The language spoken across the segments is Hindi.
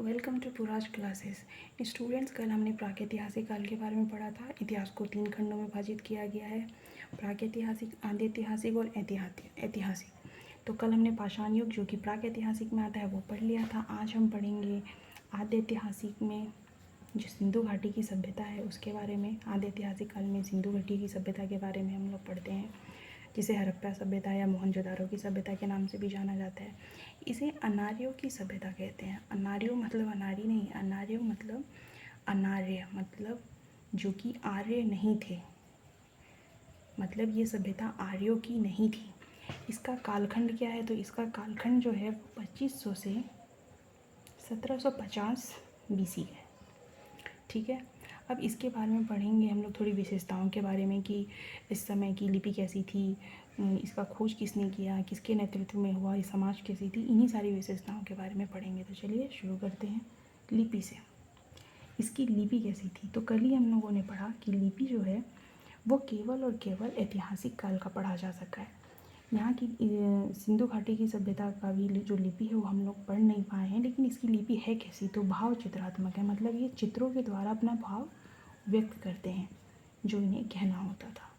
Welcome to Puraj classes. Students, कल हमने प्रागैतिहासिक काल के बारे में पढ़ा था। इतिहास को 3 खंडों में विभाजित किया गया है, प्रागैतिहासिक, आद्यैतिहासिक और ऐतिहासिक। तो कल हमने पाषाण युग, जो कि प्रागैतिहासिक में आता है, वो पढ़ लिया था। आज हम पढ़ेंगे आद्यैतिहासिक में, जो सिंधु घाटी की सभ्यता है उसके बारे में। आद्यैतिहासिक काल में सिंधु घाटी की सभ्यता के बारे में हम लोग पढ़ते हैं, जिसे हड़प्पा सभ्यता या मोहनजोदारो की सभ्यता के नाम से भी जाना जाता है। इसे अनार्यों की सभ्यता कहते हैं। अनार्यों मतलब अनारी नहीं, अनार्यों मतलब अनार्य, मतलब जो कि आर्य नहीं थे, मतलब ये सभ्यता आर्यों की नहीं थी। इसका कालखंड क्या है? तो इसका कालखंड जो है 2500 से 1750 BC है। ठीक है, अब इसके बारे में पढ़ेंगे हम लोग, थोड़ी विशेषताओं के बारे में कि इस समय की लिपि कैसी थी, इसका खोज किसने किया, किसके नेतृत्व में हुआ, ये समाज कैसी थी, इन्हीं सारी विशेषताओं के बारे में पढ़ेंगे। तो चलिए शुरू करते हैं लिपि से। इसकी लिपि कैसी थी? तो कल ही हम लोगों ने पढ़ा कि लिपि जो है वो केवल और केवल ऐतिहासिक काल का पढ़ा जा सका है। यहाँ की सिंधु घाटी की सभ्यता का भी जो लिपि है वो हम लोग पढ़ नहीं पाए हैं, लेकिन इसकी लिपि है कैसी? तो भाव चित्रात्मक है, मतलब ये चित्रों के द्वारा अपना भाव व्यक्त करते हैं, जो इन्हें कहना होता था।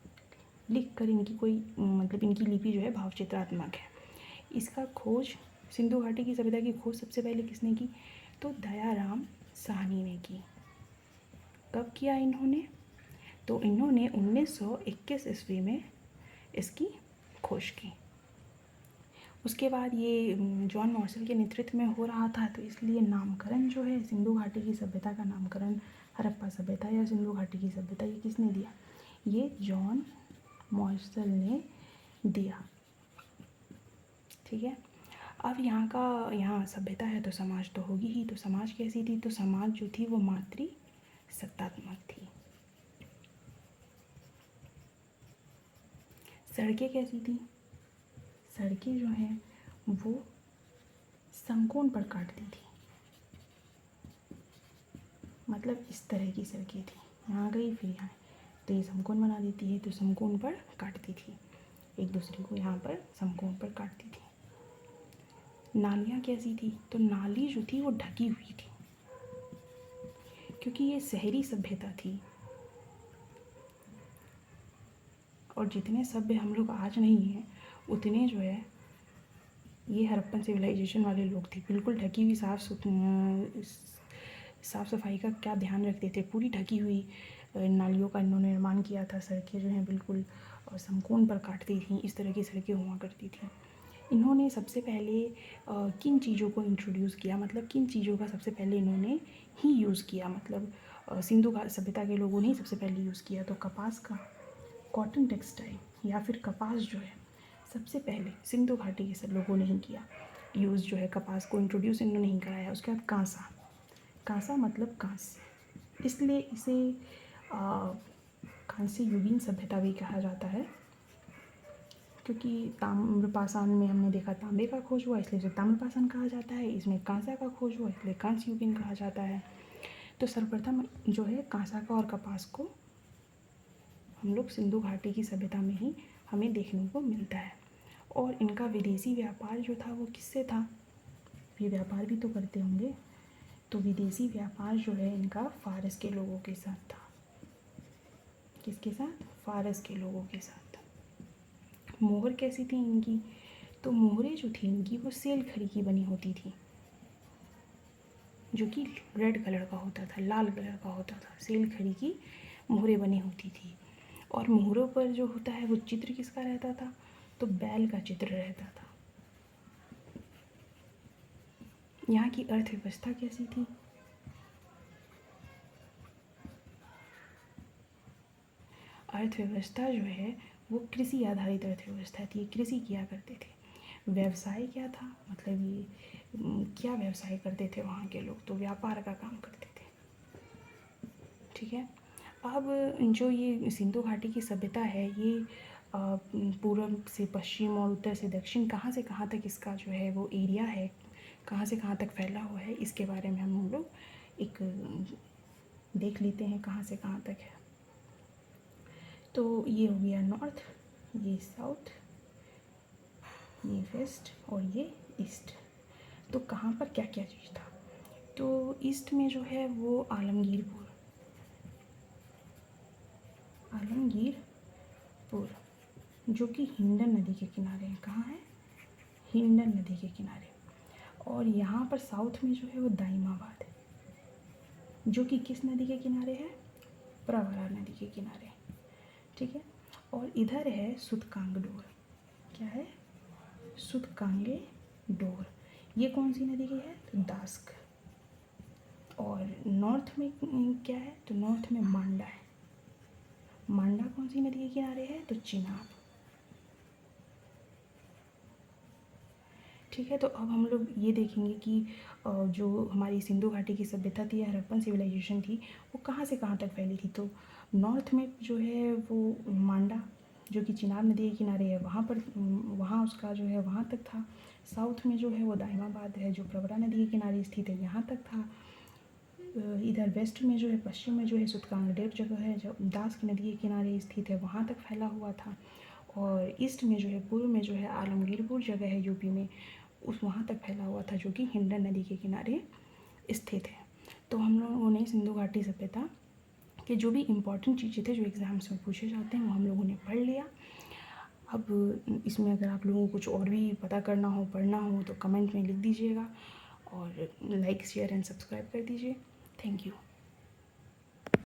लिख कर इनकी कोई मतलब इनकी लिपि जो है भाव चित्रात्मक है। इसका खोज, सिंधु घाटी की सभ्यता की खोज सबसे पहले किसने की? तो दयाराम साहनी ने की। कब किया इन्होंने? तो इन्होंने 1921 ईस्वी में इसकी खोज की। उसके बाद ये जॉन मार्शल के नेतृत्व में हो रहा था, तो इसलिए नामकरण जो है सिंधु घाटी की सभ्यता का नामकरण हड़प्पा सभ्यता या सिंधु घाटी की सभ्यता, ये किसने दिया? ये जॉन मार्शल ने दिया। ठीक है, अब यहाँ सभ्यता है तो समाज तो होगी ही। तो समाज कैसी थी? तो समाज जो थी वो मातृ सत्तात्मक थी। सड़कें कैसी थी? सड़कें जो हैं वो समकोण पर काटती थी, मतलब इस तरह की सड़कें थी, यहाँ गई फिर यहाँ, तो ये समकोण बना देती है, तो समकोण पर काटती थी, एक दूसरे को यहाँ पर समकोण पर काटती थी। नालियाँ कैसी थी? तो नाली जो थी वो ढकी हुई थी, क्योंकि ये शहरी सभ्यता थी, और जितने सभ्य हम लोग आज नहीं हैं उतने जो है ये हड़प्पन सिविलाइजेशन वाले लोग थे। बिल्कुल ढकी हुई, साफ़ सफाई का क्या ध्यान रखते थे, पूरी ढकी हुई नालियों का इन्होंने निर्माण किया था। सड़कें जो हैं बिल्कुल समकोण पर काटती थीं, इस तरह की सड़कें हुआ करती थीं। इन्होंने सबसे पहले किन चीज़ों को इंट्रोड्यूस किया, मतलब किन चीज़ों का सबसे पहले इन्होंने ही यूज़ किया, मतलब सिंधु सभ्यता के लोगों ने ही सबसे पहले यूज़ किया? तो कपास का, कॉटन टेक्सटाइल या फिर कपास जो है सबसे पहले सिंधु घाटी के सब लोगों ने ही किया यूज़, जो है कपास को इंट्रोड्यूस इन्होंने नहीं कराया। उसके बाद कांसा, कांसा मतलब कांस्य, इसलिए इसे कांस्य युगीन सभ्यता भी कहा जाता है, क्योंकि ताम्रपाषाण में हमने देखा तांबे का खोज हुआ, इसलिए इसे ताम्रपाषाण कहा जाता है। इसमें कांसा का खोज हुआ, इसलिए कांस्य युगीन कहा जाता है। तो सर्वप्रथम जो है कांसा का और कपास को हम लोग सिंधु घाटी की सभ्यता में ही हमें देखने को मिलता है। और इनका विदेशी व्यापार जो था वो किससे था? ये व्यापार भी तो करते होंगे, तो विदेशी व्यापार जो है इनका फारस के लोगों के साथ था। किसके साथ? फारस के लोगों के साथ। मोहर कैसी थी इनकी? तो मोहरें जो थी इनकी वो सेल खड़ी की बनी होती थी, जो कि रेड कलर का होता था, लाल कलर का होता था। सेल खड़ी की मोहरें बनी होती थी, और मोहरों पर जो होता है वो चित्र किसका रहता था? तो बैल का चित्र रहता था। यहाँ की अर्थव्यवस्था कैसी थी? अर्थव्यवस्था जो है वो कृषि आधारित अर्थव्यवस्था थी, कृषि किया करते थे। व्यवसाय क्या था? मतलब ये क्या व्यवसाय करते थे वहाँ के लोग? तो व्यापार का काम करते थे। ठीक है, अब जो ये सिंधु घाटी की सभ्यता है ये पूर्व से पश्चिम और उत्तर से दक्षिण, कहाँ से कहाँ तक इसका जो है वो एरिया है, कहाँ से कहाँ तक फैला हुआ है, इसके बारे में हम लोग एक देख लेते हैं कहाँ से कहाँ तक है। तो ये हो गया नॉर्थ, ये साउथ, ये वेस्ट और ये ईस्ट। तो कहाँ पर क्या क्या चीज़ था? तो ईस्ट में जो है वो आलमगीरपुर जो कि हिंडन नदी के किनारे है। कहाँ है? हिंडन नदी के किनारे। और यहाँ पर साउथ में जो है वो दाइमाबाद है, जो कि किस नदी के किनारे है? प्रवरा नदी के किनारे। ठीक है। और इधर है सुतकांगडोर। क्या है? सुतकांगेडोर। ये कौन सी नदी की है? तो दास्क। और नॉर्थ में क्या है? तो नॉर्थ में मांडा है। मांडा कौन सी नदी के किनारे है? तो चिनाब। ठीक है। तो अब हम लोग ये देखेंगे कि जो हमारी सिंधु घाटी की सभ्यता थी या हड़प्पन सिविलाइजेशन थी वो कहाँ से कहाँ तक फैली थी। तो नॉर्थ में जो है वो मांडा, जो कि चिनाब नदी के किनारे है, वहाँ उसका जो है वहाँ तक था। साउथ में जो है वो दाइमाबाद है, जो प्रवरा नदी के किनारे स्थित है, यहाँ तक था। इधर वेस्ट में जो है, पश्चिम में जो है सुतकांगडेर जगह है, जो दास्क नदी के किनारे स्थित है, वहाँ तक फैला हुआ था। और ईस्ट में जो है, पूर्व में जो है आलमगीरपुर जगह है यूपी में, वहाँ तक फैला हुआ था, जो कि हिंडन नदी के किनारे स्थित है। तो हम लोगों ने सिंधु घाटी सभ्यता के जो भी इम्पोर्टेंट चीज़ें थे जो एग्ज़ाम्स में पूछे जाते हैं वो हम लोगों ने पढ़ लिया। अब इसमें अगर आप लोगों को कुछ और भी पता करना हो, पढ़ना हो, तो कमेंट में लिख दीजिएगा और लाइक, शेयर एंड सब्सक्राइब कर दीजिए। Thank you.